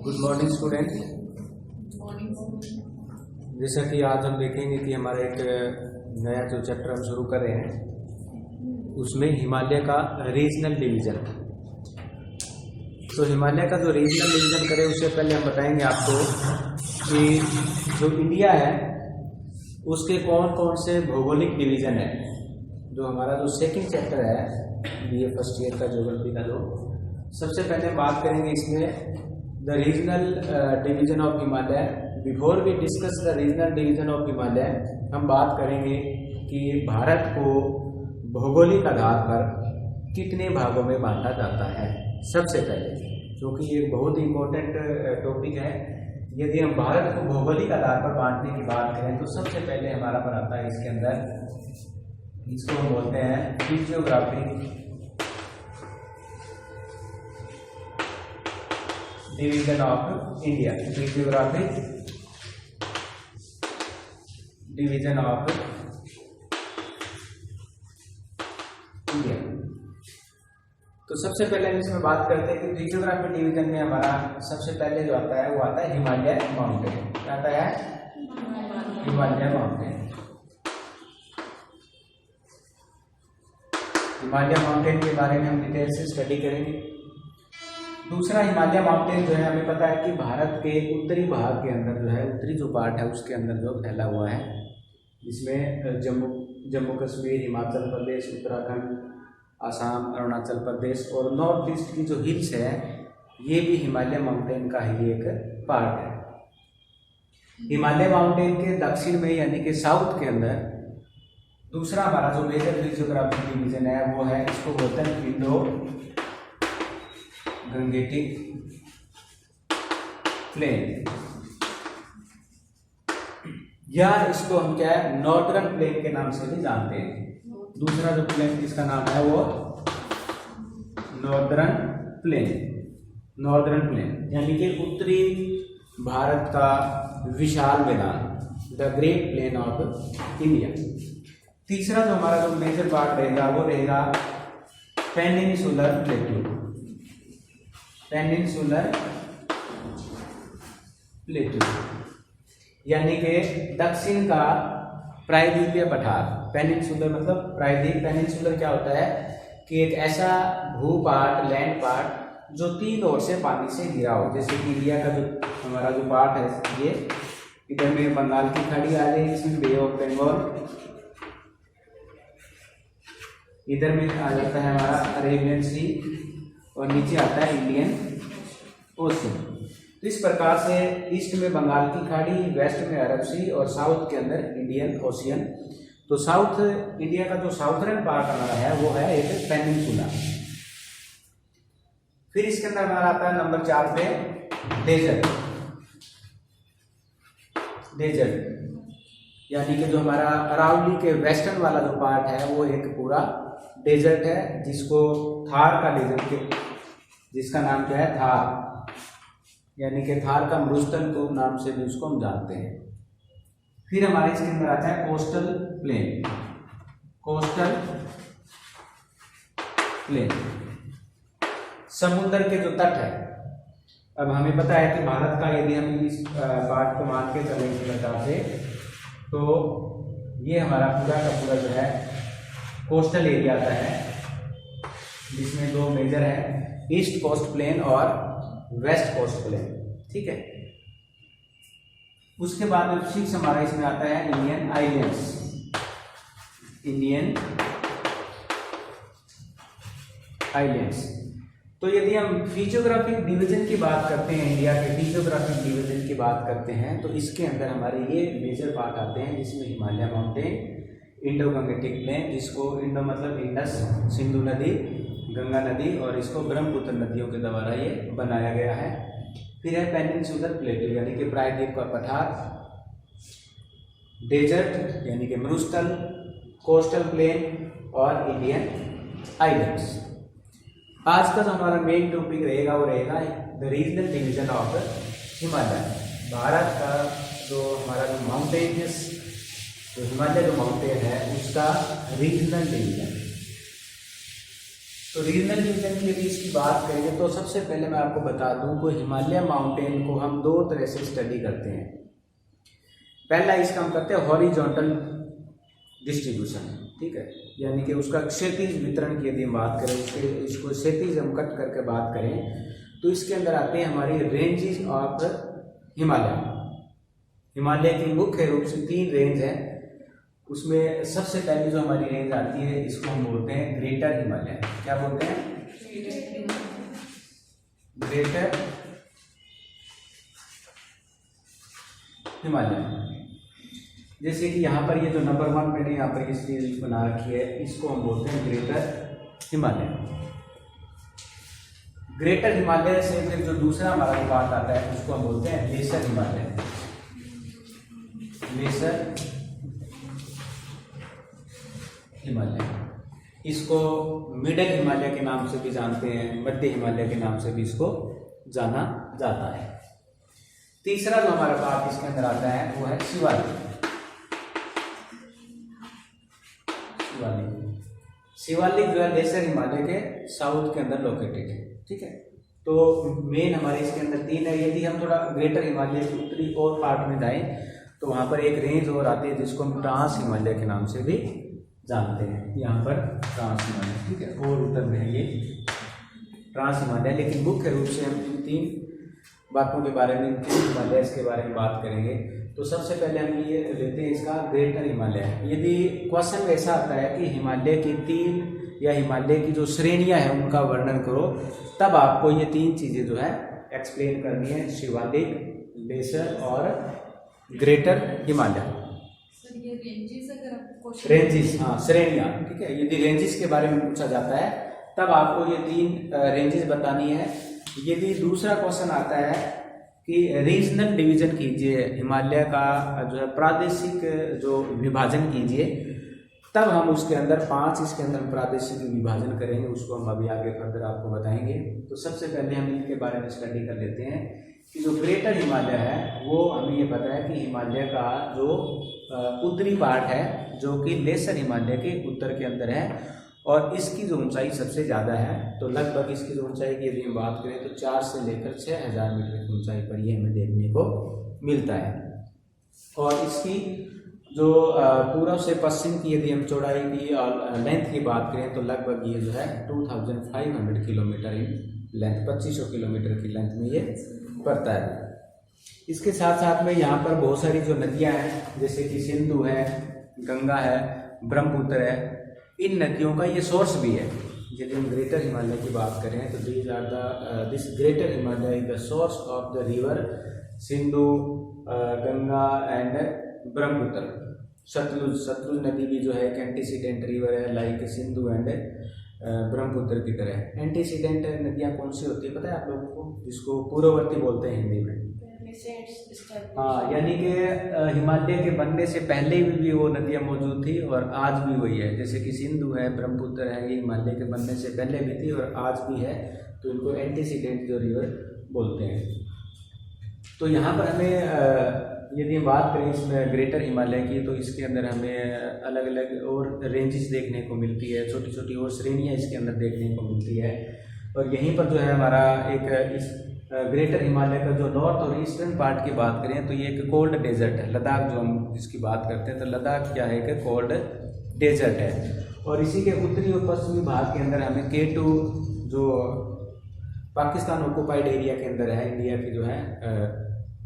Good morning student. जैसा कि आज हम देखेंगे कि हमारा एक नया जो चैप्टर हम शुरू कर रहे हैं उसमें हिमालय का रीजनल डिवीज़न। तो हिमालय का जो रीजनल डिवीज़न करें उससे पहले हम बताएंगे आपको कि जो इंडिया है उसके कौन कौन से भौगोलिक डिवीज़न है। जो हमारा जो सेकंड चैप्टर है बीए फर्स्ट ईयर का ज्योग्राफी का, जो सबसे पहले बात करेंगे इसमें the regional division of Himalaya. Before we discuss the regional division of Himalaya, हम बात करेंगे कि भारत को भौगोलिक आधार पर कितने भागों में बांटा जाता है। सबसे पहले, क्योंकि ये बहुत ही इम्पोर्टेंट टॉपिक है, यदि हम भारत को भौगोलिक आधार पर बांटने की बात करें तो सबसे पहले हमारा पर आता है इसके अंदर, इसको हम बोलते हैं physiography division of India. Physiographic division of India. तो सबसे पहले हम इसमें बात करते हैं कि फिजियोग्राफिक डिवीजन में हमारा सबसे पहले जो आता है वो आता है हिमालय माउंटेन। क्या आता है? हिमालय माउंटेन। हिमालय माउंटेन के बारे में हम डिटेल से स्टडी करेंगे। दूसरा, हिमालय माउंटेन जो है हमें पता है कि भारत के उत्तरी भाग के अंदर जो है, उत्तरी जो पार्ट है उसके अंदर जो फैला हुआ है, जिसमें जम्मू कश्मीर, हिमाचल प्रदेश, उत्तराखंड, आसाम, अरुणाचल प्रदेश और नॉर्थ ईस्ट की जो हिल्स है ये भी हिमालय माउंटेन का ही एक पार्ट है। हिमालय माउंटेन के दक्षिण में यानी कि साउथ के अंदर दूसरा हमारा जो मेजर फिजियोग्राफिक डिवीजन है वो है, इसको बोलते हैं इंडो गंगेटिक प्लेन, या इसको हम क्या है नॉर्दर्न प्लेन के नाम से भी जानते हैं। दूसरा जो प्लेन इसका नाम है वो नॉर्दर्न प्लेन। नॉर्दर्न प्लेन यानी कि उत्तरी भारत का विशाल मैदान, the great plain of India. तीसरा जो हमारा जो मेजर पार्ट रहेगा वो रहेगा पेनिनसुलर प्लेटू। पेनिनसुलर प्लेटू यानी कि दक्षिण का प्रायद्वीपीय पठार। पेनिनसुलर मतलब प्रायद्वीप। पेनिनसुलर क्या होता है कि एक ऐसा भूपाट, लैंड पार्ट जो तीन ओर से पानी से घिरा हो। जैसे कि इंडिया का जो हमारा जो पार्ट है, ये इधर में बंगाल की खाड़ी आ रही है, इसमें बे ऑफ बंगाल, इधर में आ जाता है हमारा अरेबियन सी और नीचे आता है इंडियन ओशन। तो इस प्रकार से ईस्ट में बंगाल की खाड़ी, वेस्ट में अरब सी और साउथ के अंदर इंडियन ओशियन। तो साउथ इंडिया का जो साउथर्न पार्ट हमारा है वो है एक पेनिनसुला। फिर इसके अंदर हमारा आता है नंबर 4 पे डेजर्ट। डेजर्ट यानी कि जो हमारा अरावली के वेस्टर्न वाला जो पार्ट है वो एक पूरा डेजर्ट है, जिसको थार का डेजर्ट के, जिसका नाम क्या है थार, यानी कि थार का मरुस्थल को नाम से भी उसको हम जानते हैं। फिर हमारे इसके अंदर आता है कोस्टल प्लेन। कोस्टल प्लेन समुद्र के जो तट है। अब हमें पता है कि भारत का, यदि हम इस पार्ट को मान के चलें इस प्रकार से, तो ये हमारा पूरा का पूरा जो है कोस्टल एरिया आता है, जिसमें दो मेजर है, ईस्ट कोस्ट प्लेन और वेस्ट कोस्ट प्लेन। ठीक है। उसके बाद में 6 हमारा इसमें आता है इंडियन आइलैंड्स। Indian islands. तो यदि हम फिजियोग्राफिक डिवीजन की बात करते हैं, इंडिया के फिजियोग्राफिक डिवीजन की बात करते हैं, तो इसके अंदर हमारे ये मेजर पार्ट आते हैं, जिसमें Himalaya mountain, Indo Gangetic plain, जिसको इंडो मतलब इंडस, सिंधु नदी, गंगा नदी और इसको ब्रह्मपुत्र नदियों के द्वारा ये बनाया गया है। फिर है पेनिनसुलर प्लेटू यानी कि प्रायद्वीप का पठार, डेजर्ट यानी कि मरुस्थल, कोस्टल प्लेन और इंडियन आइलैंड्स। आज का जो हमारा मेन टॉपिक रहेगा वो रहेगा the regional division of Himalaya. Bharat का जो हमारा जो माउंटेन, तो हिमालय जो माउंटेन है उसका रीजनल डिवीजन। तो रीजनल डिवीजन की यदि इसकी बात करें तो सबसे पहले मैं आपको बता दूं कि हिमालय माउंटेन को हम दो तरह से स्टडी करते हैं। पहला इसका हम करते हैं हॉरिजॉन्टल डिस्ट्रीब्यूशन, ठीक है, यानी कि उसका क्षैतिज वितरण की यदि हम बात करें, इसको क्षैतिज हम कट करके बात करें तो इसके अंदर आते हैं हमारी रेंजेस ऑफ हिमालय। हिमालय की मुख्य रूप से 3 रेंज है। उसमें सबसे पहले जो हमारी रेंज आती है इसको हम बोलते हैं ग्रेटर हिमालय। क्या बोलते हैं? ग्रेटर हिमालय। जैसे कि यहाँ पर ये जो नंबर 1 मैंने यहाँ पर इस चीज बना रखी है, इसको हम बोलते हैं ग्रेटर हिमालय। ग्रेटर हिमालय से फिर जो दूसरा हमारा पार्ट आता है उसको हम बोलते हैं लेसर हिमालय। लेसर हिमालय, इसको मिडल हिमालय के नाम से भी जानते हैं, मध्य हिमालय के नाम से भी इसको जाना जाता है। तीसरा जो हमारा पार्ट इसके अंदर आता है वो है शिवालिक। शिवालिक जो है लेसर हिमालय के साउथ के अंदर लोकेटेड है, ठीक है। तो मेन हमारे इसके अंदर 3 है। यदि हम थोड़ा ग्रेटर हिमालय के उत्तरी और पार्ट में जाएं तो वहां पर एक रेंज और आती है जिसको हम ट्रांस हिमालय के नाम से भी जानते हैं। यहाँ पर ट्रांस हिमालय, ठीक है, और उत्तर में है ये ट्रांस हिमालय। लेकिन मुख्य रूप से हम इन 3 बातों के बारे में, इन 3 हिमालय के बारे में बात करेंगे। तो सबसे पहले हम ये लेते हैं इसका ग्रेटर हिमालय। यदि क्वेश्चन ऐसा आता है कि हिमालय की 3 या हिमालय की जो श्रेणियां हैं उनका वर्णन करो, तब आपको ये 3 चीजें जो है एक्सप्लेन करनी है, शिवालिक, लेसर और ग्रेटर हिमालय। रेंजेस, हाँ, श्रेणियां, ठीक है। यदि रेंजेस के बारे में पूछा जाता है तब आपको ये 3 रेंजेस बतानी है। यदि दूसरा क्वेश्चन आता है कि रीजनल डिवीजन कीजिए, हिमालय का जो है प्रादेशिक जो विभाजन कीजिए, तब हम उसके अंदर 5 इसके अंदर प्रादेशिक विभाजन करेंगे, उसको हम अभी आगे फर्दर आपको बताएंगे। तो सबसे पहले हम इनके बारे में स्टडी कर लेते हैं कि जो ग्रेटर हिमालय है वो हमें ये पता है कि हिमालय का जो उत्तरी पार्ट है जो कि लेसर हिमालय के उत्तर के अंदर है और इसकी जो ऊंचाई सबसे ज़्यादा है। तो लगभग इसकी जो ऊंचाई की यदि हम बात करें तो 4 से लेकर 6000 मीटर की ऊंचाई पर ये हमें देखने को मिलता है। और इसकी जो पूर्व से पश्चिम की यदि हम चौड़ाई की और लेंथ की बात करें तो लगभग ये जो है 2500 किलोमीटर इन लेंथ, 2500 किलोमीटर की लेंथ में ये पड़ता है। इसके साथ साथ में यहाँ पर बहुत सारी जो नदियाँ हैं जैसे कि सिंधु है, गंगा है, ब्रह्मपुत्र है, इन नदियों का ये सोर्स भी है। यदि हम ग्रेटर हिमालय की बात करें तो this greater Himalaya is the source of the river Sindhu, Ganga and Brahmaputra. Sutlej नदी भी जो है एक एंटीसीडेंट रिवर है, लाइक सिंधु एंड ब्रह्मपुत्र की तरह। एंटीसीडेंट नदियाँ कौन सी होती है पता है आप लोगों को? जिसको पूर्ववर्ती बोलते हैं हिंदी में। हाँ, यानी कि हिमालय के बनने से पहले भी वो नदियाँ मौजूद थी और आज भी वही है। जैसे कि सिंधु है, ब्रह्मपुत्र है, ये हिमालय के बनने से पहले भी थी और आज भी है, तो इनको एंटीसीडेंट जो रिवर बोलते हैं। तो यहाँ पर हमें यदि हम बात करें इसमें ग्रेटर हिमालय की तो इसके अंदर हमें अलग अलग और रेंजेस देखने को मिलती है, छोटी छोटी और श्रेणियाँ इसके अंदर देखने को मिलती है। और यहीं पर जो है हमारा एक इस ग्रेटर हिमालय का जो नॉर्थ और ईस्टर्न पार्ट की बात करें तो ये एक कोल्ड डेजर्ट है। लद्दाख जो हम जिसकी बात करते हैं तो लद्दाख क्या है कि कोल्ड डेजर्ट है। और इसी के उत्तरी और पश्चिमी भाग के अंदर हमें K2 जो पाकिस्तान ऑक्युपाइड एरिया के अंदर है, इंडिया की जो है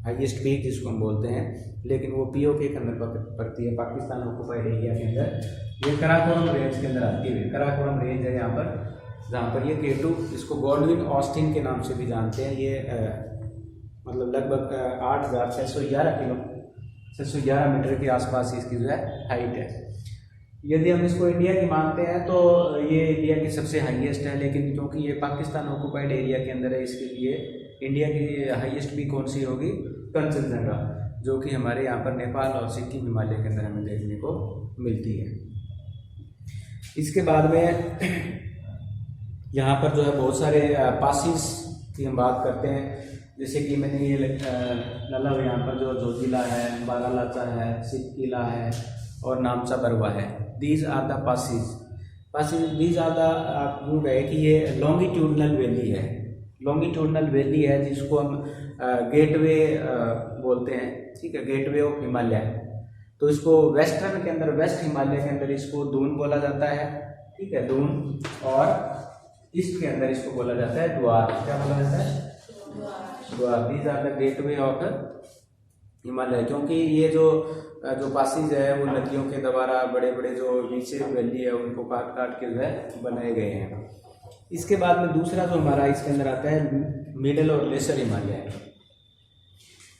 हाईएस्ट पीक जिसको हम बोलते हैं, लेकिन वो POK के अंदर पड़ती है, पाकिस्तान ऑक्युपाइड एरिया के अंदर। ये कराकोरम रेंज के अंदर आती है। कराकोरम रेंज है यहाँ पर, जहाँ पर ये K2, इसको गॉडविन ऑस्टिन के नाम से भी जानते हैं। ये मतलब लगभग 8611 मीटर के आसपास इसकी जो है हाइट है। यदि हम इसको इंडिया की मानते हैं तो ये इंडिया की सबसे हाईएस्ट है, लेकिन क्योंकि ये पाकिस्तान ऑक्युपाइड एरिया के अंदर है इसके लिए इंडिया की हाईएस्ट भी कौन सी होगी? कंचनजंगा, जो कि हमारे यहाँ पर नेपाल और सिक्किम हिमालय के अंदर हमें देखने को मिलती है। इसके बाद में यहाँ पर जो है बहुत सारे पासिस की हम बात करते हैं, जैसे कि मैंने ये मतलब यहाँ पर जो जोजिला है, बारालाचा है, सिपकिला है और नामचा बरवा है। These are the passes. Passes these are the, आप यूँ कहे कि ये लॉन्गिट्यूडनल वैली है, लॉन्गिट्यूडनल वैली है जिसको हम गेटवे बोलते हैं, ठीक है, गेटवे ऑफ हिमालय। तो इसको वेस्टर्न के अंदर, वेस्ट हिमालय के अंदर इसको दून बोला जाता है, ठीक है, दून, और ईस्ट के अंदर इसको बोला जाता है द्वार। क्या बोला जाता है? द्वार। These are the gateway of Himalaya, क्योंकि ये जो पासिस है वो नदियों के द्वारा बड़े बड़े जो नीचे वैली है उनको काट काट के जो है बनाए गए हैं। इसके बाद में दूसरा जो हमारा इसके अंदर आता है मिडल और लेसर हिमालय।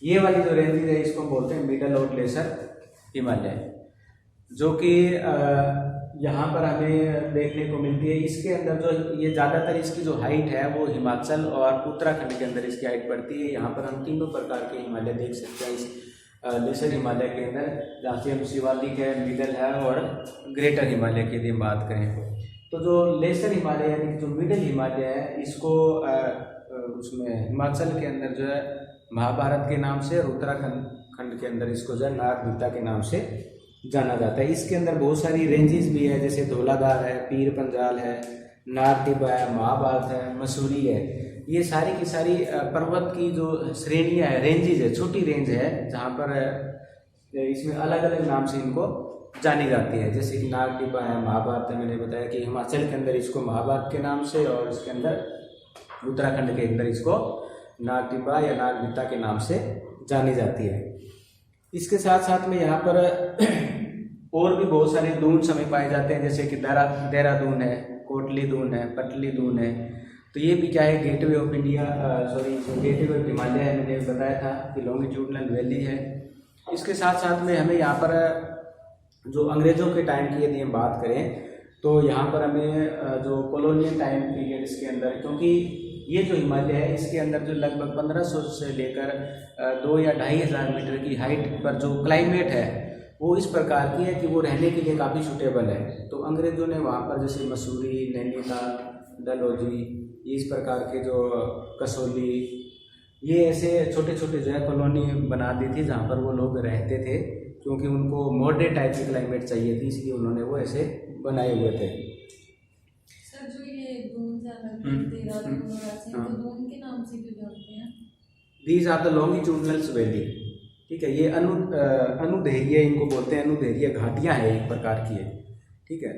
ये वाली जो रेंजेस है इसको बोलते हैं मिडल और लेसर हिमालय, जो कि यहाँ पर हमें देखने को मिलती है। इसके अंदर जो ये ज़्यादातर इसकी जो हाइट है वो हिमाचल और उत्तराखंड के अंदर इसकी हाइट पड़ती है। यहाँ पर हम तीनों प्रकार के हिमालय देख सकते हैं इस लेसर हिमालय के अंदर, जहाँ से हम शिवालिक है, मिडल है और ग्रेटर हिमालय की यदि हम बात करें तो जो लेसर हिमालय यानी कि जो मिडल हिमालय है इसको उसमें हिमाचल के अंदर जो है महाभारत के नाम से और उत्तराखंड के अंदर इसको जो है नागविता के नाम से जाना जाता है। इसके अंदर बहुत सारी रेंजेस भी है, जैसे धौलाधार है, पीर पंजाल है, नागटिब्बा है, महाभारत है, मसूरी है। ये सारी की सारी पर्वत की जो श्रेणियाँ है, रेंजेस है, छोटी रेंज है जहाँ पर इसमें अलग अलग नाम से इनको जानी जाती है। जैसे कि नागटिब्बा है, महाभारत है, मैंने बताया कि हिमाचल के अंदर इसको महाभारत के नाम से और इसके अंदर उत्तराखंड के अंदर इसको नागटिब्बा या नागविता के नाम से जानी जाती है। इसके साथ साथ में यहाँ पर और भी बहुत सारे दून हमें पाए जाते हैं, जैसे कि देहरादून है, कोटली दून है, पटली दून है। तो ये भी क्या है, gateway of India, gateway of Himalaya है, मैंने बताया था कि लॉन्गिट्यूडनल वैली है। इसके साथ साथ में हमें यहाँ पर जो अंग्रेज़ों के टाइम की यदि हम बात करें तो यहाँ पर हमें जो कॉलोनियल टाइम पीरियड इसके अंदर, क्योंकि ये जो हिमालय है इसके अंदर जो लगभग 1500 से लेकर 2 या 2500 मीटर की हाइट पर जो क्लाइमेट है वो इस प्रकार की है कि वो रहने के लिए काफ़ी सूटेबल है। तो अंग्रेज़ों ने वहाँ पर जैसे मसूरी, नैनीताल, डलहौजी, इस प्रकार के जो कसौली, ये ऐसे छोटे छोटे जो है कॉलोनी बना दी थी जहाँ पर वो लोग रहते थे, क्योंकि उनको मॉडरेट टाइप की क्लाइमेट चाहिए थी, इसलिए उन्होंने वो ऐसे बनाए हुए थे। सर जो ये दून देहरादून और ऐसे तो दून के नाम से क्यों जानते हैं? These are the longitudinal valley, ठीक है। ये अनुदैर्घ्य इनको बोलते हैं, अनुदैर्घ्य घाटियाँ हैं एक प्रकार की है, ठीक है।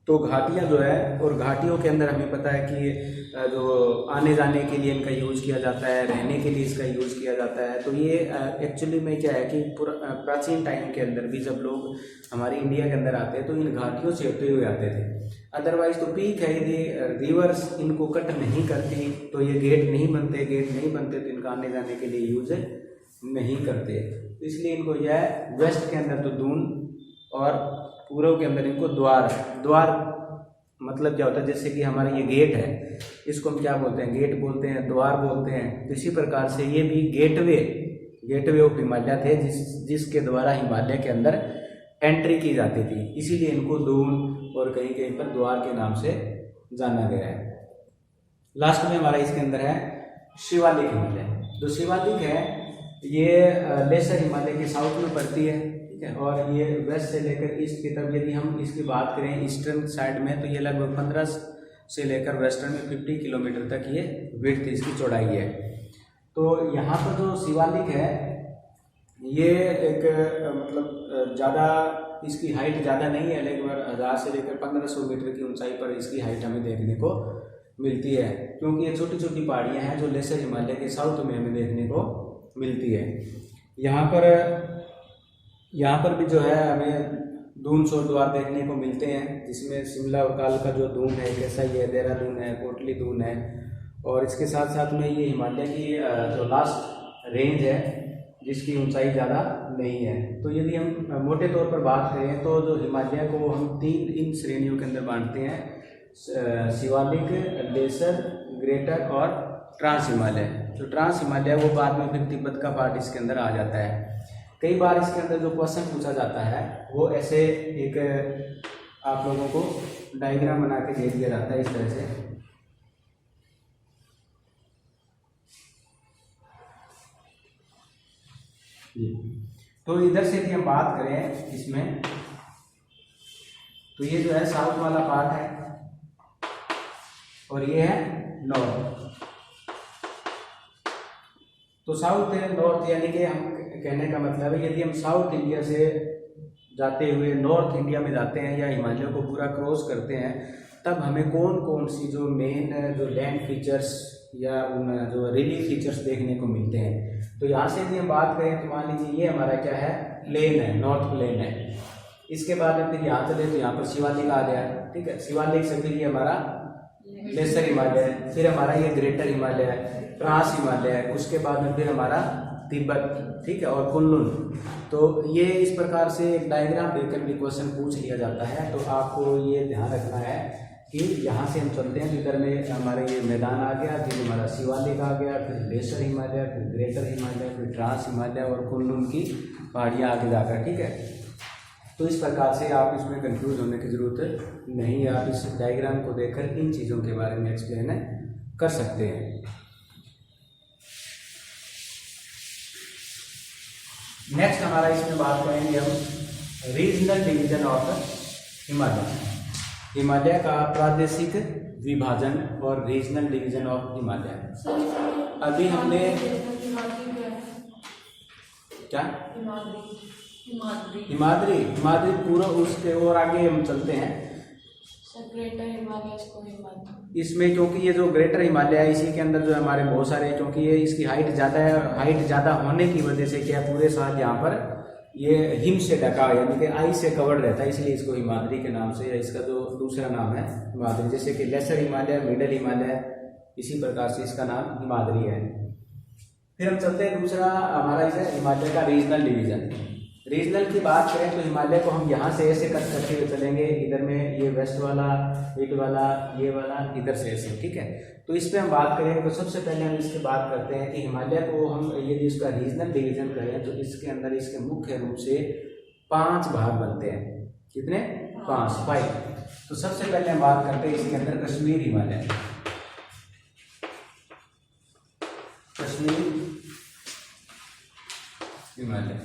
तो घाटियाँ जो है, और घाटियों के अंदर हमें पता है कि जो आने जाने के लिए इनका यूज़ किया जाता है, रहने के लिए इसका यूज़ किया जाता है। तो ये एक्चुअली में क्या है कि प्राचीन टाइम के अंदर भी जब लोग हमारे इंडिया के अंदर आते हैं तो इन घाटियों से होते हुए आते थे। अदरवाइज तो पीक है, यदि रिवर्स इनको कट नहीं करती तो ये गेट नहीं बनते तो इनका आने जाने के लिए यूज नहीं करते। तो इसलिए इनको यह वेस्ट के अंदर तो दून और पूर्व के अंदर इनको द्वार मतलब क्या होता है, जैसे कि हमारा ये गेट है इसको हम क्या बोलते हैं, गेट बोलते हैं, द्वार बोलते हैं। तो इसी प्रकार से ये भी गेटवे ऑफ हिमालय थे जिसके द्वारा हिमालय के अंदर एंट्री की जाती थी, इसीलिए इनको दून और कहीं कहीं पर द्वार के नाम से जाना गया है। लास्ट में हमारा इसके अंदर है शिवालिक हिमालय। जो शिवालिक है ये लेसर हिमालय के साउथ में पड़ती है, ठीक है, और ये वेस्ट से लेकर ईस्ट की तरफ यदि हम इसकी बात करें ईस्टर्न साइड में तो ये लगभग 15 से लेकर वेस्टर्न में 50 किलोमीटर तक ये विड्थ इसकी चौड़ाई है। तो यहाँ पर जो शिवालिक है ये एक मतलब ज़्यादा इसकी हाइट ज़्यादा नहीं है, लगभग 1000 से लेकर 1500 मीटर की ऊंचाई पर इसकी हाइट हमें देखने को मिलती है, क्योंकि ये छोटी छोटी पहाड़ियाँ हैं जो लेसर हिमालय के साउथ में हमें देखने को मिलती है। यहाँ पर भी जो है हमें दून और द्वार देखने को मिलते हैं, जिसमें शिमला और कालका जो दून है कैसा ही है, देहरादून है, कोटली दून है। और इसके साथ साथ में ये हिमालय की जो लास्ट रेंज है जिसकी ऊंचाई ज़्यादा नहीं है। तो यदि हम मोटे तौर पर बात करें तो जो हिमालय को हम 3 इन श्रेणियों के अंदर बांटते हैं, शिवालिक, लेसर, ग्रेटर और ट्रांस हिमालय। जो ट्रांस हिमालय वो बाद में फिर तिब्बत का पार्ट इसके अंदर आ जाता है। कई बार इसके अंदर जो क्वेश्चन पूछा जाता है वो ऐसे एक आप लोगों को डायग्राम बना के दे दिया जाता है इस तरह से, तो इधर से भी हम बात करें इसमें तो ये जो है साउथ वाला पार्ट है और ये है नॉर्थ। तो साउथ है नॉर्थ, यानी कि हम कहने का मतलब है यदि हम साउथ इंडिया से जाते हुए नॉर्थ इंडिया में जाते हैं या हिमालय को पूरा क्रॉस करते हैं, तब हमें कौन कौन सी जो मेन जो लैंड फीचर्स या जो रिलीफ फीचर्स देखने को मिलते हैं। तो यहाँ से यदि हम बात करें तो मान लीजिए ये हमारा क्या है, प्लेन है, नॉर्थ प्लेन है। इसके बाद में फिर यहाँ चले तो यहाँ पर शिवालिक आ गया, ठीक है। शिवालिक से फिर ये हमारा लेसर हिमालय है, फिर हमारा ये ग्रेटर हिमालय है, ट्रांस हिमालय है, उसके बाद में फिर हमारा तिब्बत, ठीक है, और कुनलुन। तो ये इस प्रकार से एक डायग्राम देकर भी क्वेश्चन पूछ लिया जाता है। तो आपको ये ध्यान रखना है कि यहाँ से हम चलते हैं, इधर में हमारे ये मैदान आ गया, फिर हमारा शिवालिक आ गया, फिर लेसर हिमालय, फिर ग्रेटर हिमालय, फिर ट्रांस हिमालय और कुनलुन की पहाड़ियाँ आगे जाकर, ठीक है। तो इस प्रकार से आप इसमें कंफ्यूज होने की ज़रूरत नहीं है, आप इस डायग्राम को देखकर इन चीज़ों के बारे में एक्सप्लेन कर सकते हैं। नेक्स्ट हमारा इसमें बात करेंगे हम regional division of Himalaya, Himalaya का प्रादेशिक विभाजन और रीजनल डिवीजन ऑफ हिमालय। अभी हमने क्या हिमाद्री हिमाद्री पूरा उसके और आगे हम चलते हैं। ग्रेटर हिमालय इसको हिमालय इसमें क्योंकि ये जो ग्रेटर हिमालय है इसी के अंदर जो है हमारे बहुत सारे, क्योंकि ये इसकी हाइट ज़्यादा है, हाइट ज़्यादा होने की वजह से क्या पूरे साल यहाँ पर ये हिम से ढका यानी कि आइस से कवर्ड रहता है, इसलिए इसको हिमाद्री के नाम से, या इसका जो दूसरा नाम है हिमाद्री। जैसे कि लेसर हिमालय, मिडल हिमालय, इसी प्रकार से इसका नाम हिमाद्री है। फिर हम चलते हैं दूसरा हमारा इसे हिमालय का रीजनल डिवीजन। रीजनल की बात करें तो हिमालय को हम यहाँ से ऐसे कट करते हुए चलेंगे, इधर में ये वेस्ट वाला, ईस्ट वाला, ये वाला, इधर से ऐसे, ठीक है। तो इस पे हम बात करेंगे तो सबसे पहले हम इसकी बात करते हैं कि हिमालय को हम यदि इसका रीजनल डिवीजन करें तो इसके अंदर इसके मुख्य रूप से 5 भाग बनते हैं। कितने? 5। तो सबसे पहले हम बात करते हैं इसके अंदर कश्मीर हिमालय। कश्मीर हिमालय,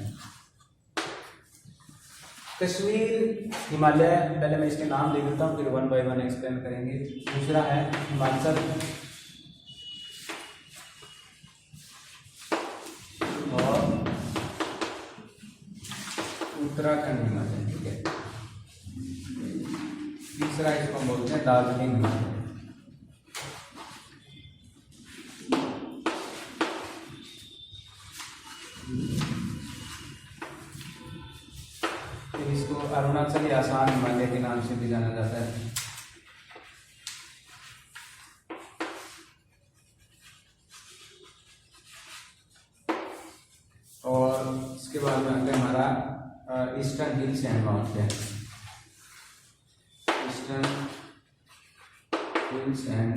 कश्मीर हिमालय, पहले मैं इसके नाम लिख देता हूँ फिर 1 बाय 1 एक्सप्लेन करेंगे। दूसरा है हिमाचल और उत्तराखंड हिमालय, ठीक है। तीसरा इसको हम बोलते हैं दार्जिलिंग हिमालय। इसको अरुणाचल या आसाम हिमालय के नाम से भी जाना जाता है। और इसके बाद में आता है हमारा eastern hills and mountain, eastern hills and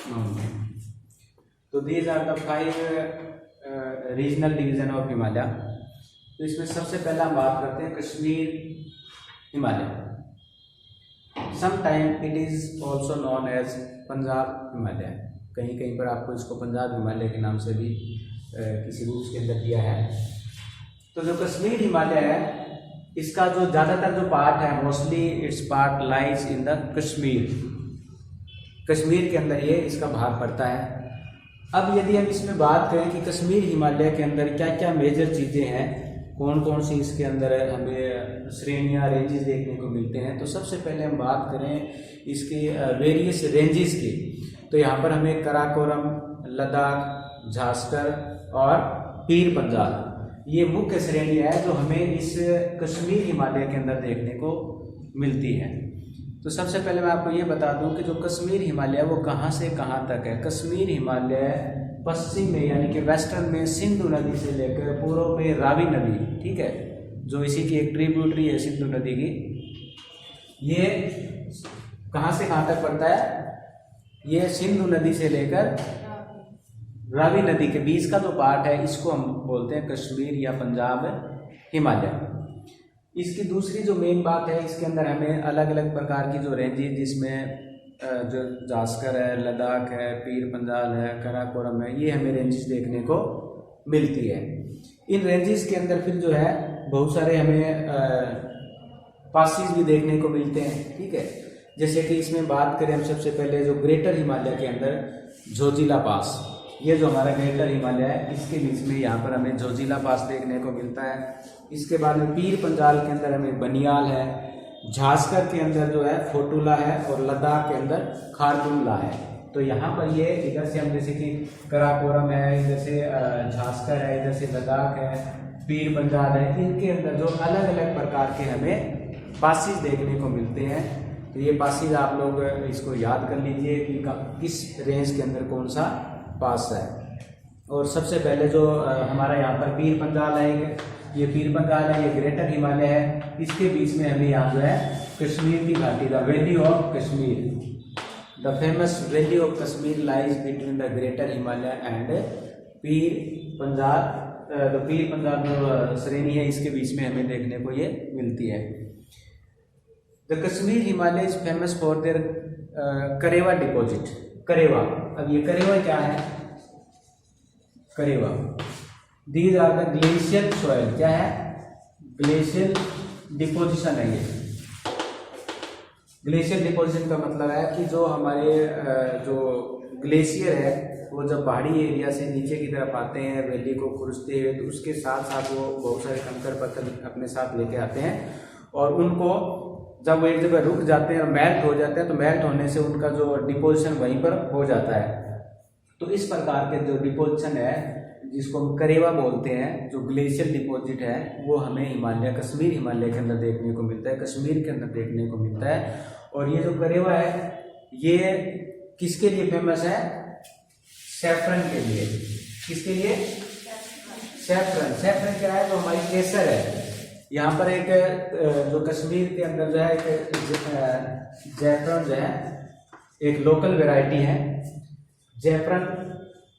mountain. तो these are the 5 regional division of Himalaya. तो इसमें सबसे पहला हम बात करते हैं Kashmir Himalaya. Sometime it is also known as Punjab Himalaya, कहीं कहीं पर आपको इसको पंजाब हिमालय के नाम से भी किसी रूप के अंदर दिया है। तो जो कश्मीर हिमालय है इसका जो ज़्यादातर जो पार्ट है mostly it's part lies in the Kashmir, Kashmir के अंदर ये इसका भाग पड़ता है। अब यदि हम इसमें बात करें कि कश्मीर हिमालय के अंदर क्या क्या मेजर चीज़ें हैं, कौन कौन सी इसके अंदर हमें श्रेणियाँ, रेंजेस देखने को मिलते हैं, तो सबसे पहले हम बात करें इसके वेरियस रेंजेस की। तो यहाँ पर हमें कराकोरम, लद्दाख, झास्कर और पीर पंजाल, ये मुख्य श्रेणियाँ है जो हमें इस कश्मीर हिमालय के अंदर देखने को मिलती है। तो सबसे पहले मैं आपको ये बता दूं कि जो कश्मीर हिमालय वो कहाँ से कहाँ तक है। कश्मीर हिमालय पश्चिम में यानी कि वेस्टर्न में सिंधु नदी से लेकर पूर्व में रावी नदी, ठीक है, जो इसी की एक ट्रिब्यूटरी है सिंधु नदी की, ये कहाँ से कहाँ तक पड़ता है, ये सिंधु नदी से लेकर रावी नदी के बीच का जो पार्ट है इसको हम बोलते हैं कश्मीर या पंजाब हिमालय। इसकी दूसरी जो मेन बात है इसके अंदर हमें अलग अलग प्रकार की जो रेंजेस, जिसमें जो जास्कर है, लद्दाख है, पीर पंजाल है, कराकोरम है, ये हमें रेंजेस देखने को मिलती है। इन रेंजेस के अंदर फिर जो है बहुत सारे हमें पासिस भी देखने को मिलते हैं, ठीक है। जैसे कि इसमें बात करें हम सबसे पहले जो ग्रेटर हिमालय के अंदर जोजिला पास, ये जो हमारा ग्रेटर हिमालय है इसके बीच में यहाँ पर हमें जोजिला पास देखने को मिलता है। इसके बाद में पीर पंजाल के अंदर हमें बनियाल है, झांसकर के अंदर जो है फोटुला है और लद्दाख के अंदर खारदुंगला है। तो यहाँ पर ये इधर से हम जैसे कि कराकोरम है, इधर से झांसकर है, इधर से लद्दाख है, पीर पंजाल है, इनके अंदर जो अलग अलग प्रकार के हमें पासिस देखने को मिलते हैं। तो ये पासिस आप लोग इसको याद कर लीजिए कि किस रेंज के अंदर कौन सा पास है। और सबसे पहले जो हमारा यहाँ पर पीर पंजाल है, ये पीर पंजाल है, ये ग्रेटर हिमालय है। इसके बीच में हमें यहाँ जो है कश्मीर की घाटी, the valley of Kashmir, the famous valley of Kashmir lies between the greater Himalaya and Pir Panjal. तो पीर पंजाल जो श्रेणी है इसके बीच में हमें देखने को ये मिलती है। The Kashmir Himalaya is famous for their karewa deposit. Karewa, अब ये करेवा क्या है? Karewa, these are the glacial soil, क्या है? ग्लेशियल डिपोजिशन है ये। ग्लेशियल डिपोजिशन का मतलब है कि जो हमारे जो ग्लेशियर है वो जब पहाड़ी एरिया से नीचे की तरफ आते हैं वैली को खुरसते हुए, तो उसके साथ साथ वो बहुत सारे कंकड़ पत्थर अपने साथ लेके आते हैं और उनको जब वो एक जगह रुक जाते हैं और मेल्ट हो जाते हैं, तो मेल्ट होने से उनका जो डिपोजिशन वहीं पर हो जाता है। तो इस प्रकार के जो डिपोजिशन है जिसको हम करेवा बोलते हैं, जो ग्लेशियल डिपॉजिट है, वो हमें हिमालय, कश्मीर हिमालय के अंदर देखने को मिलता है, कश्मीर के अंदर देखने को मिलता है। और ये जो करेवा है ये किसके लिए फेमस है? सैफरन के लिए। किसके लिए? सैफरन। सैफरन क्या है? जो हमारी केसर है। यहाँ पर एक जो कश्मीर के अंदर जो है एक जैफरन जो है एक लोकल वैरायटी है। जैफरन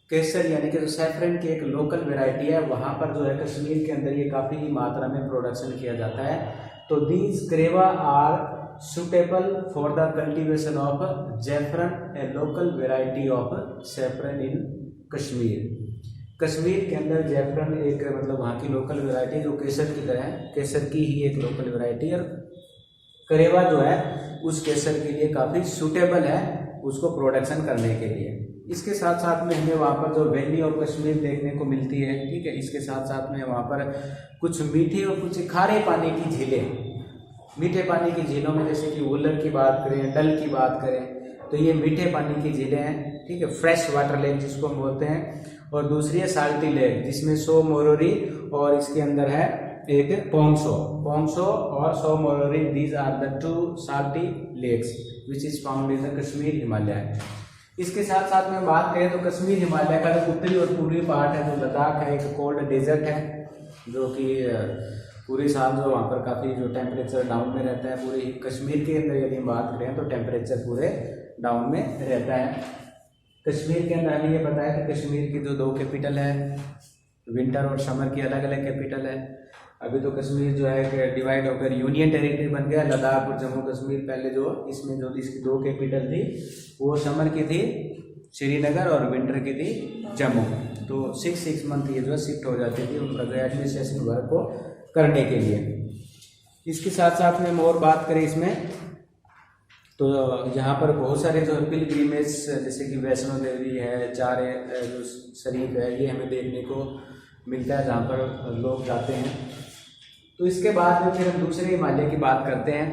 केसर यानी कि जो सैफरन की एक लोकल वैरायटी है, वहाँ पर जो है कश्मीर के अंदर ये काफ़ी मात्रा में प्रोडक्शन किया जाता है। तो these karewa are suitable for the cultivation of zafran, a local variety of saffron in Kashmir. Kashmir के अंदर जैफरन एक मतलब वहाँ की लोकल वैरायटी जो केसर की तरह है, केसर की ही एक लोकल वैरायटी, और करेवा जो है उस केसर के लिए काफ़ी सूटेबल है उसको प्रोडक्शन करने के लिए। इसके साथ साथ में हमें वहाँ पर जो वैली ऑफ कश्मीर देखने को मिलती है, ठीक है। इसके साथ साथ में वहाँ पर कुछ मीठे और कुछ खारे पानी की झीलें, मीठे पानी की झीलों में जैसे कि वुलर की बात करें, डल की बात करें, तो ये मीठे पानी की झीलें हैं, ठीक है। फ्रेश वाटर लेक जिसको हम बोलते हैं। और दूसरी है साल्टी लेक जिसमें सो मोरोरी और इसके अंदर है एक पोंगसो और Tso Moriri. These are the two salty lakes which is found in the Kashmir Himalaya. इसके साथ साथ में बात करें तो कश्मीर हिमालय का जो उत्तरी और पूर्वी पार्ट है, जो लद्दाख है, एक कोल्ड डेजर्ट है जो कि पूरे साल जो वहाँ पर काफ़ी जो टेम्परेचर डाउन में रहता है। पूरे कश्मीर के अंदर यदि हम बात करें तो टेम्परेचर पूरे डाउन में रहता है। कश्मीर के अंदर हमें ये पता है कि कश्मीर की जो 2 कैपिटल है, विंटर और समर की अलग अलग कैपिटल है। अभी तो कश्मीर जो है डिवाइड होकर यूनियन टेरिटरी बन गया। लद्दाख और जम्मू कश्मीर पहले जो इसमें जो इसकी 2 कैपिटल थी वो समर की थी श्रीनगर और विंटर की थी जम्मू। तो 6 मंथ ये जो है शिफ्ट हो जाती थी उनका जो एडमिनिस्ट्रेशन वर्क को करने के लिए। इसके साथ साथ में हम और बात करें इसमें तो यहाँ पर बहुत सारे जो पिलग्रिमेज जैसे कि वैष्णो देवी है, 4 जो शरीफ है, ये हमें देखने को मिलता है जहाँ पर लोग जाते हैं। तो इसके बाद में फिर हम दूसरे हिमालय की बात करते हैं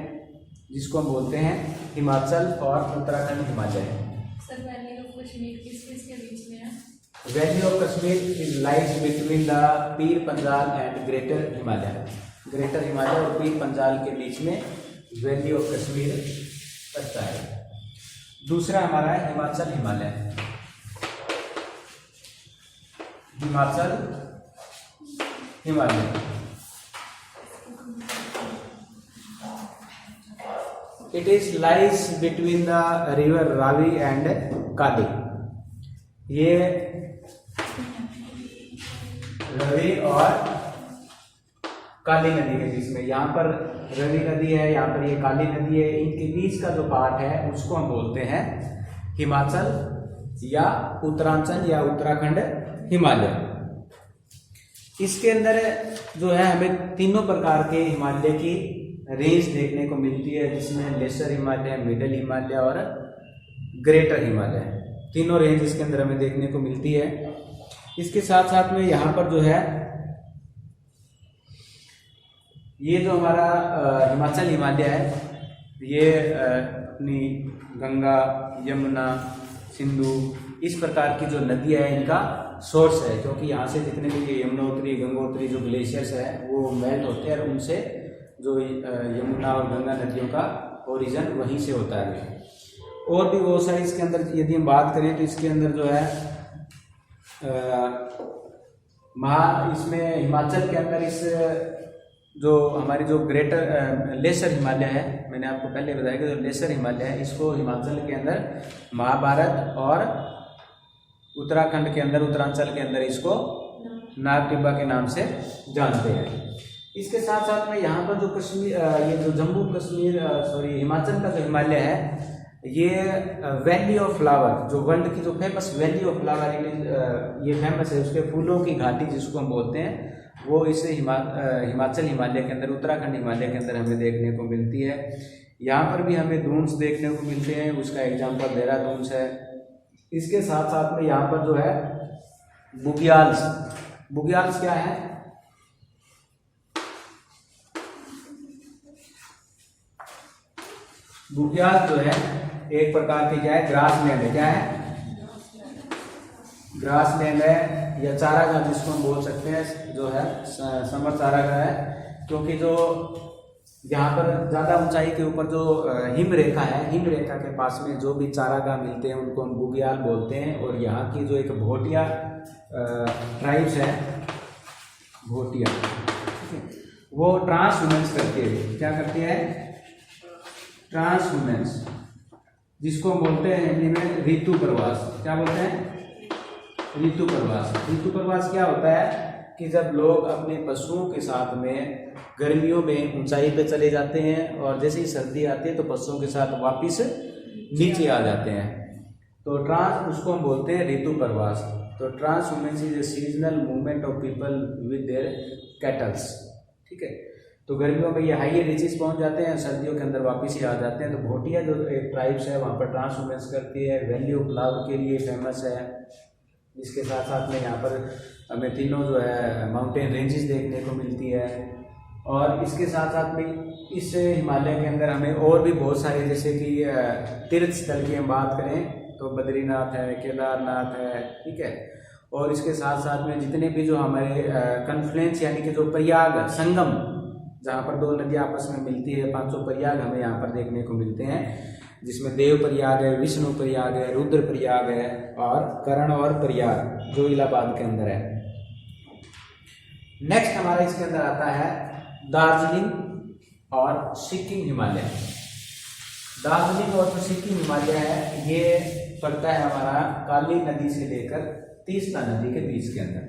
जिसको हम बोलते हैं हिमाचल और Uttarakhand Himalaya. Sir valley of Kashmir किस के बीच में है? Valley of Kashmir is lies between the Pir Panjal and greater Himalaya. Greater Himalaya और पीर पंजाल के बीच में वैली ऑफ कश्मीर पड़ता है। दूसरा हमारा है Himachal Himalaya. Himachal Himalaya it is lies between the river Ravi and Kali. ये रवि और काली नदी के बीच में, यहाँ पर रवि नदी है, यहाँ पर ये काली नदी है, इनके बीच का जो पार्ट है उसको हम बोलते हैं हिमाचल या उत्तरांचल या उत्तराखंड हिमालय। इसके अंदर जो है हमें तीनों प्रकार के हिमालय की रेंज देखने को मिलती है, जिसमें लेसर हिमालय, मिडिल हिमालय और ग्रेटर हिमालय, तीनों रेंज इसके अंदर हमें देखने को मिलती है। इसके साथ साथ में यहाँ पर जो है ये जो हमारा हिमाचल हिमालय है, ये अपनी गंगा, यमुना, सिंधु इस प्रकार की जो नदियाँ है इनका सोर्स है, क्योंकि यहाँ से जितने भी ये यमुनोत्री, गंगोत्री जो ग्लेशियर्स है वो मेल्ट होते हैं और उनसे जो यमुना और गंगा नदियों का ओरिजिन वहीं से होता है। और भी बहुत सारी इसके अंदर यदि हम बात करें तो इसके अंदर जो है इसमें हिमाचल के अंदर इस जो हमारी जो ग्रेटर लेसर हिमालय है, मैंने आपको पहले बताया कि जो लेसर हिमालय है इसको हिमाचल के अंदर महाभारत और उत्तराखंड के अंदर, उत्तरांचल के अंदर इसको नाग टिब्बा के नाम से जानते हैं। इसके साथ साथ में यहाँ पर जो कश्मीर, ये जो जम्मू कश्मीर हिमाचल का जो हिमालय है, ये वैली ऑफ फ्लावर, जो वर्ल्ड की जो फेमस वैली ऑफ फ्लावर ये फेमस है, उसके फूलों की घाटी जिसको हम बोलते हैं, वो इस हिमाचल हिमालय के अंदर, उत्तराखंड हिमालय के अंदर हमें देखने को मिलती है। यहाँ पर भी हमें दून्स देखने को मिलते हैं, उसका एग्जाम्पल देहरादून है। इसके साथ साथ में यहाँ पर जो है बुग्याल्स, बुग्याल्स क्या है? बुग्याल जो है एक प्रकार की क्या है, ग्रास लैंड है। क्या है? ग्रास लैंड है या चारागाह जिसको हम बोल सकते हैं, जो है समर चारागाह है, क्योंकि जो यहाँ पर ज़्यादा ऊंचाई के ऊपर जो हिम रेखा है, हिम रेखा के पास में जो भी चारागाह मिलते हैं उनको हम बुग्याल बोलते हैं। और यहाँ की जो एक भोटिया ट्राइब्स है, भोटिया, वो ट्रांसह्यूमेंस करती है। क्या करती है? ट्रांसह्यूमेंस, जिसको हम बोलते हैं हिंदी में ऋतु प्रवास। क्या बोलते हैं? ऋतु प्रवास। ऋतु प्रवास क्या होता है कि जब लोग अपने पशुओं के साथ में गर्मियों में ऊंचाई पे चले जाते हैं और जैसे ही सर्दी आती है तो पशुओं के साथ वापस नीचे आ जाते हैं, तो उसको हम बोलते हैं ऋतु प्रवास। तो transhumance is a seasonal movement of people with their cattles. ठीक है, तो गर्मियों में ये हाई रीचेस पहुंच जाते हैं, सर्दियों के अंदर वापस ही आ जाते हैं। तो भोटिया जो एक ट्राइब्स है वहाँ पर ट्रांसह्यूमेंस करती है, वैली ऑफ फ्लावर के लिए फेमस है। इसके साथ साथ में यहाँ पर हमें तीनों जो है माउंटेन रेंजेस देखने को मिलती है। और इसके साथ साथ में इस हिमालय के अंदर हमें और भी बहुत सारे, जैसे कि तीर्थ स्थल की हम बात करें तो बद्रीनाथ है, केदारनाथ है, ठीक है। और इसके साथ साथ में जितने भी जो हमारे कन्फ्लुएंस यानी कि जो प्रयाग संगम, जहाँ पर दो नदियाँ आपस में मिलती है, 500 प्रयाग हमें यहाँ पर देखने को मिलते हैं, जिसमें देव प्रयाग है, विष्णु प्रयाग है, रुद्र प्रयाग है और करण और प्रयाग जो इलाहाबाद के अंदर है। नेक्स्ट हमारा इसके अंदर आता है दार्जिलिंग और सिक्किम हिमालय। दार्जिलिंग और जो सिक्किम हिमालय है ये पड़ता है हमारा काली नदी से लेकर तीस्ता नदी के बीच के अंदर।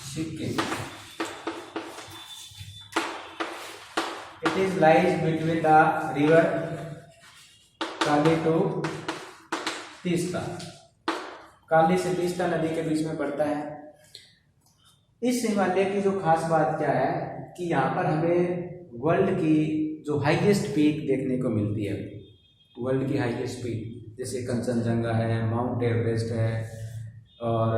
Sikkim it is lies between the river Kali to Teesta, काली से तीस्ता नदी के बीच में पड़ता है। इस हिमालय की जो खास बात क्या है कि यहाँ पर हमें वर्ल्ड की जो हाईएस्ट पीक देखने को मिलती है, वर्ल्ड की हाईएस्ट पीक, जैसे कंचनजंगा है, माउंट एवरेस्ट है और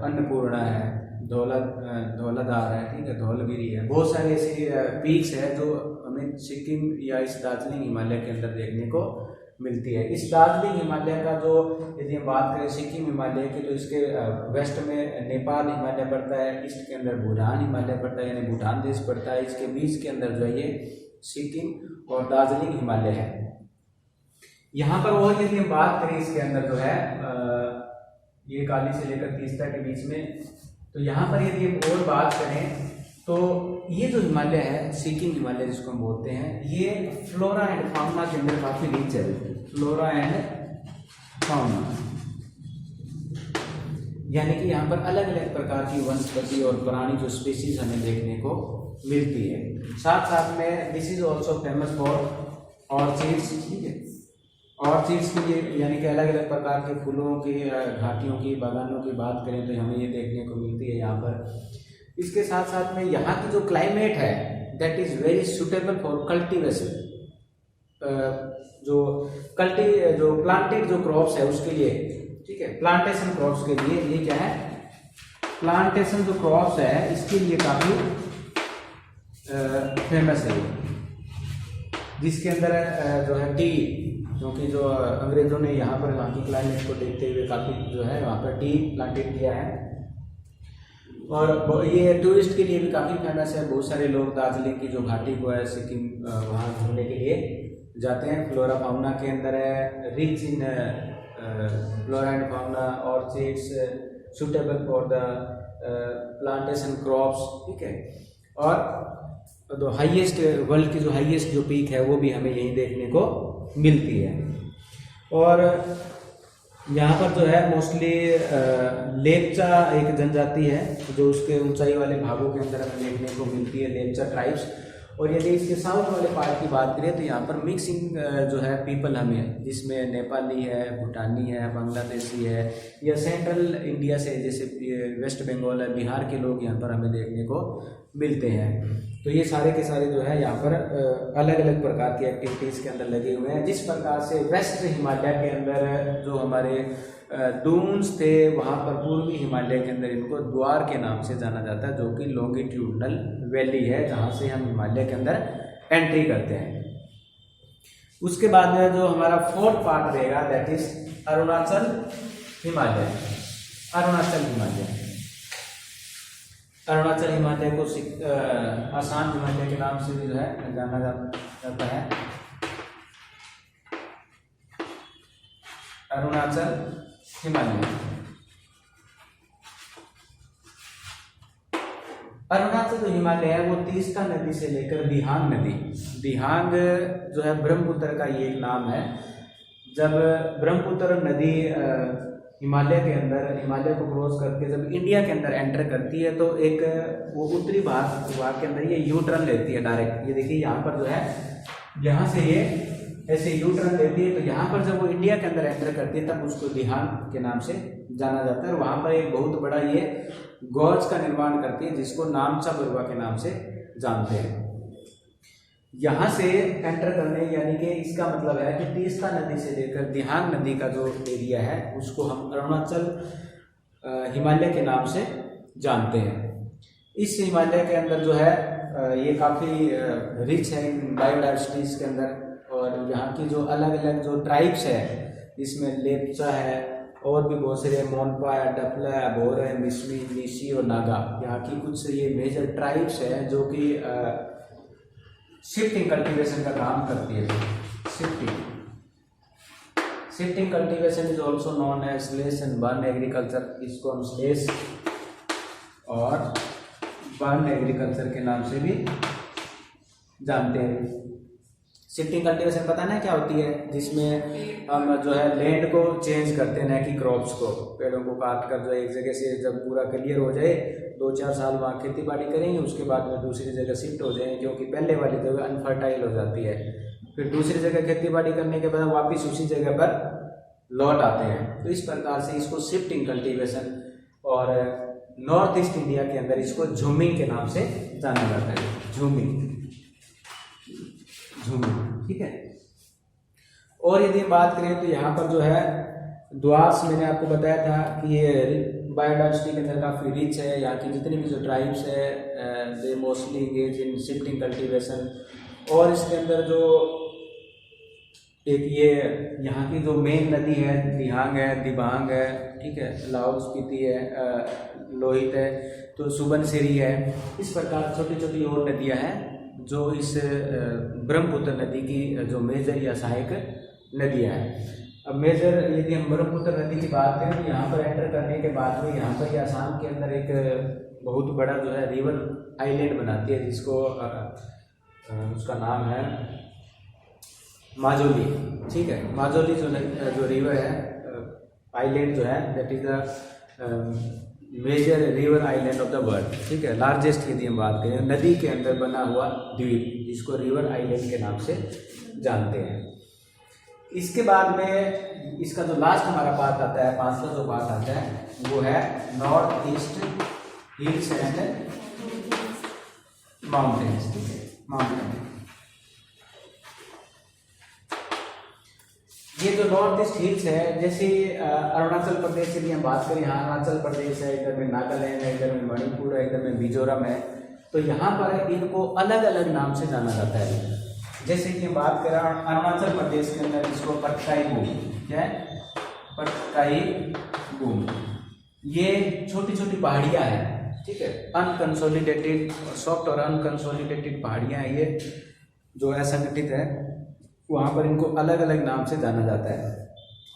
अन्नपूर्णा है, धौलाधार है, ठीक है, धौलगिरी है। बहुत सारी ऐसी पीक्स है जो हमें सिक्किम या इस दार्जिलिंग हिमालय के अंदर देखने को मिलती है। इस दार्जिलिंग हिमालय का जो यदि हम बात करें सिक्किम हिमालय की, तो इसके वेस्ट में नेपाल हिमालय पड़ता है, ईस्ट के अंदर भूटान हिमालय पड़ता है यानी भूटान देश पड़ता है, इसके बीच के अंदर जो है ये सिक्किम और दार्जिलिंग हिमालय है। यहाँ पर और यदि हम बात करें इसके अंदर जो है ये काली से लेकर तीस्ता के बीच में, तो यहाँ पर यदि हम और बात करें तो ये जो हिमालय है सिक्किम हिमालय जिसको हम बोलते हैं, ये फ्लोरा एंड फाउना के अंदर काफी रिच है। फ्लोरा एंड फाउना यानी कि यहाँ पर अलग अलग प्रकार की वनस्पति और प्राणी जो स्पीसीज हमें देखने को मिलती है। साथ साथ में this is also famous for orchids, ठीक है, ऑर्चिड्स के लिए यानी कि अलग अलग प्रकार के फूलों की घाटियों की बागानों की बात करें तो हमें ये देखने को मिलती है यहाँ पर। इसके साथ साथ में यहाँ की जो क्लाइमेट है that is very suitable for cultivation, जो प्लांटेड जो क्रॉप्स है उसके लिए, ठीक है, प्लांटेशन क्रॉप्स के लिए ये क्या है, प्लांटेशन जो क्रॉप्स है इसके लिए काफ़ी फेमस है, जिसके अंदर जो है टी, क्योंकि जो अंग्रेजों ने यहाँ पर वहाँ की क्लाइमेट को देखते हुए काफ़ी जो है वहाँ पर टी प्लांटेड किया है, और ये टूरिस्ट के लिए भी काफ़ी फेमस है। बहुत सारे लोग दार्जिलिंग की जो घाटी को है सिक्किम वहाँ घूमने के लिए जाते हैं। फ्लोरा फाउना के अंदर है rich in flora and fauna, orchids suitable for the plantation crops, ठीक है। और जो हाईएस्ट वर्ल्ड की जो हाईएस्ट जो पीक है वो भी हमें यहीं देखने को मिलती है। और यहाँ पर जो है मोस्टली लेप्चा एक जनजाति है जो उसके ऊंचाई वाले भागों के अंदर हमें देखने को मिलती है, लेप्चा ट्राइब्स। और यदि इसके साउथ वाले पार्ट की बात करें तो यहाँ पर मिक्सिंग जो है पीपल हमें, जिसमें नेपाली है, भूटानी है, बांग्लादेशी है, या सेंट्रल इंडिया से जैसे वेस्ट बंगाल है, बिहार के लोग यहाँ पर हमें देखने को मिलते हैं। तो ये सारे के सारे जो है यहाँ पर अलग अलग प्रकार की एक्टिविटीज़ के अंदर लगे हुए हैं। जिस प्रकार से वेस्ट हिमालय के अंदर जो हमारे डून्स थे वहाँ पर पूर्वी हिमालय के अंदर इनको द्वार के नाम से जाना जाता है, जो कि लॉन्गिट्यूडनल वैली है जहाँ से हम हिमालय के अंदर एंट्री करते हैं। उसके बाद में जो हमारा फोर्थ पार्ट रहेगा दैट इज अरुणाचल हिमालय। अरुणाचल हिमालय को आसाम हिमालय के नाम से भी जो है जाना जाता है। अरुणाचल हिमालय, अरुणाचल जो हिमालय है वो तीस्ता नदी से लेकर दिहांग नदी, दिहांग जो है ब्रह्मपुत्र का ये एक नाम है। जब ब्रह्मपुत्र नदी हिमालय के अंदर, हिमालय को क्रॉस करके जब इंडिया के अंदर एंटर करती है तो एक वो उत्तरी भाग के अंदर ये यू टर्न लेती है डायरेक्ट। ये देखिए यहाँ पर जो है, यहाँ से ये ऐसे यू टर्न लेती है, तो यहाँ पर जब वो इंडिया के अंदर एंटर करती है तब उसको दिहांग के नाम से जाना जाता है। और वहाँ पर एक बहुत बड़ा ये गॉर्ज का निर्माण करती है जिसको नामचा बरुआ के नाम से जानते हैं। यहाँ से एंटर करने यानी कि इसका मतलब है कि तीस्ता नदी से लेकर दिहांग नदी का जो एरिया है उसको हम अरुणाचल हिमालय के नाम से जानते हैं। इस हिमालय के अंदर जो है ये काफ़ी रिच है बायोडाइवर्सिटीज के अंदर, और यहाँ की जो अलग अलग जो ट्राइब्स है इसमें लेप्चा है और भी बहुत सारे मोनपा है, डफला है, भोर है, मिसमी, निशी और नागा, यहाँ की कुछ ये मेजर ट्राइब्स है जो कि शिफ्टिंग कल्टीवेशन का काम करती है। Shifting cultivation is also known as slash and burn agriculture. इसको हम स्लेश और बर्न एग्रीकल्चर के नाम से भी जानते हैं। शिफ्टिंग कल्टीवेशन पता ना क्या होती है, जिसमें हम जो है लैंड को चेंज करते हैं, ना कि क्रॉप्स को, पेड़ों को काट कर जो एक जगह से जब पूरा क्लियर हो जाए 2-4 साल वहाँ खेती बाड़ी करेंगे, उसके बाद में दूसरी जगह शिफ्ट हो जाएंगे क्योंकि पहले वाली जगह अनफर्टाइल हो जाती है। फिर दूसरी जगह खेती बाड़ी करने के बाद वापस उसी जगह पर लौट आते हैं। तो इस प्रकार से इसको शिफ्टिंग कल्टीवेशन, और नॉर्थ ईस्ट इंडिया के अंदर इसको झूमिंग के नाम से जाना जाता है। झूमिंग, ठीक है। और यदि बात करें तो यहाँ पर जो है द्वास, मैंने आपको बताया था कि ये बायोडाइवर्सिटी के अंदर काफ़ी रिच है। यहाँ की जितनी भी जो ट्राइब्स है they mostly engage in shifting cultivation. और इसके अंदर जो एक ये यहाँ की जो मेन नदी है दिहांग है, दिबांग है, ठीक है, लाहौल स्पीति है, लोहित है, तो सुबनसिरी है। इस प्रकार छोटी छोटी और नदियाँ हैं जो इस ब्रह्मपुत्र नदी की जो मेजर या सहायक नदियाँ हैं। अब मेजर यदि हम ब्रह्मपुत्र नदी की बात करें तो यहाँ पर एंटर करने के बाद में यहाँ पर आसाम के अंदर एक बहुत बड़ा जो है रिवर आइलैंड बनाती है, जिसको उसका नाम है माजुली, ठीक है। माजुली जो रिवर है आइलैंड जो है that is the major river island of the world, ठीक है। लार्जेस्ट यदि हम बात करें नदी के अंदर बना हुआ द्वीप, जिसको रिवर आइलैंड के नाम से जानते हैं। इसके बाद में इसका जो लास्ट हमारा पार्ट आता है, पांचवा जो पार्ट आता है वो है north east hills and mountains. ठीक है, माउंटेन। ये जो नॉर्थ ईस्ट हिल्स है, जैसे अरुणाचल प्रदेश की हम बात करें, यहाँ अरुणाचल प्रदेश है, इधर में नागालैंड है, इधर में मणिपुर है, इधर में मिजोरम है, तो यहाँ पर इनको अलग अलग नाम से जाना जाता है। जैसे कि बात करें अरुणाचल प्रदेश के अंदर इसको पटकाई बूम, क्या है, पटकाई बूम। ये छोटी छोटी पहाड़ियाँ हैं, ठीक है, अनकंसोलिडेटेड, सॉफ्ट और अनकंसोलिडेटेड पहाड़ियाँ हैं, ये जो असंगठित है, वहाँ पर इनको अलग अलग नाम से जाना जाता है।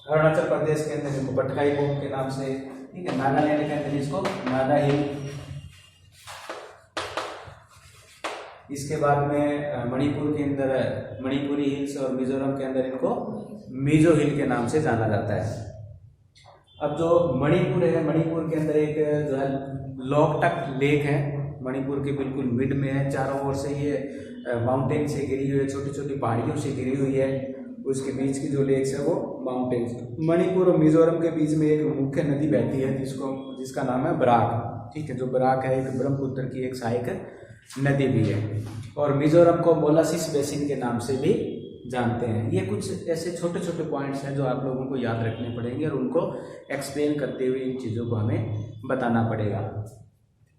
अरुणाचल प्रदेश के अंदर इनको पटकाई बूम के नाम से, ठीक है, नागालैंड के अंदर इसको नागा हिल, इसके बाद में मणिपुर के अंदर मणिपुरी हिल्स और मिजोरम के अंदर इनको मिजो हिल के नाम से जाना जाता है। अब जो मणिपुर है, मणिपुर के अंदर एक जो है लोकटक लेक है, मणिपुर के बिल्कुल मिड में है, चारों ओर से ये माउंटेन से घिरी हुई है, छोटी छोटी पहाड़ियों से घिरी हुई है, उसके बीच की जो लेक्स है वो माउंटेन्स। मणिपुर और मिजोरम के बीच में एक मुख्य नदी बहती है जिसका नाम है बराक, ठीक है, जो बराक है एक ब्रह्मपुत्र की एक सहायक नदी भी है, और मिजोरम को मोलासिस बेसिन के नाम से भी जानते हैं। ये कुछ ऐसे छोटे छोटे पॉइंट्स हैं जो आप लोगों को याद रखने पड़ेंगे और उनको एक्सप्लेन करते हुए इन चीज़ों को हमें बताना पड़ेगा।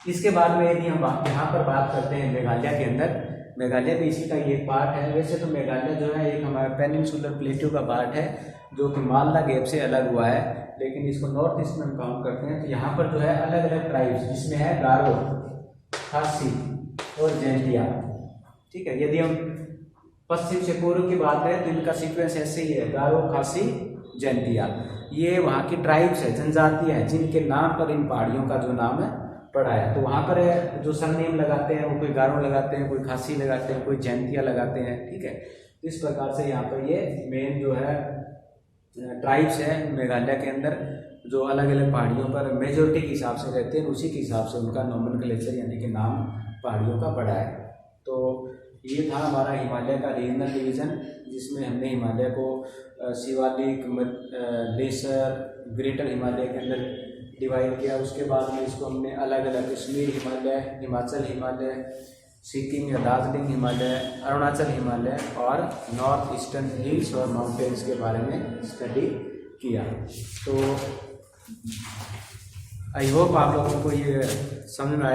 इसके बाद में यदि हम यहाँ पर बात करते हैं मेघालय के अंदर, मेघालय भी इसी का ये पार्ट है। वैसे तो मेघालय जो है एक हमारा पेनिनसुलर प्लेट्यू का पार्ट है जो कि मालदा गैप से अलग हुआ है, लेकिन इसको नॉर्थ ईस्ट में हम काउंट करते हैं। तो यहाँ पर जो है अलग अलग ट्राइब्स, जिसमें है गारो, खासी और जैंतिया, ठीक है। यदि हम पश्चिम से पूर्व की बात है तो इनका सीक्वेंस ऐसे ही है, गारो, खासी, जैंतिया। ये वहाँ की ट्राइब्स है, जनजातियाँ हैं, जिनके नाम पर इन पहाड़ियों का जो नाम है पड़ा है। तो वहाँ पर जो सरनेम लगाते हैं वो कोई गारो लगाते हैं, कोई खासी लगाते हैं, कोई जैंतिया लगाते हैं, ठीक है। इस प्रकार से यहाँ पर ये मेन जो है ट्राइब्स है मेघालय के अंदर, जो अलग अलग पहाड़ियों पर मेजोरिटी के हिसाब से रहते हैं, उसी के हिसाब से उनका नॉमेनक्लेचर यानी कि नाम पहाड़ियों का पड़ा है। तो ये था हमारा हिमालय का रीजनल डिवीज़न, जिसमें हमने हिमालय को शिवालिक, लेसर, ग्रेटर हिमालय के अंदर डिवाइड किया। उसके बाद में इसको हमने अलग अलग कश्मीर हिमालय, हिमाचल हिमालय, सिक्किम या दार्जिलिंग हिमालय, अरुणाचल हिमालय और नॉर्थ ईस्टर्न हिल्स और माउंटेन्स के बारे में स्टडी किया। तो आई होप आप लोगों को ये समझ में आया।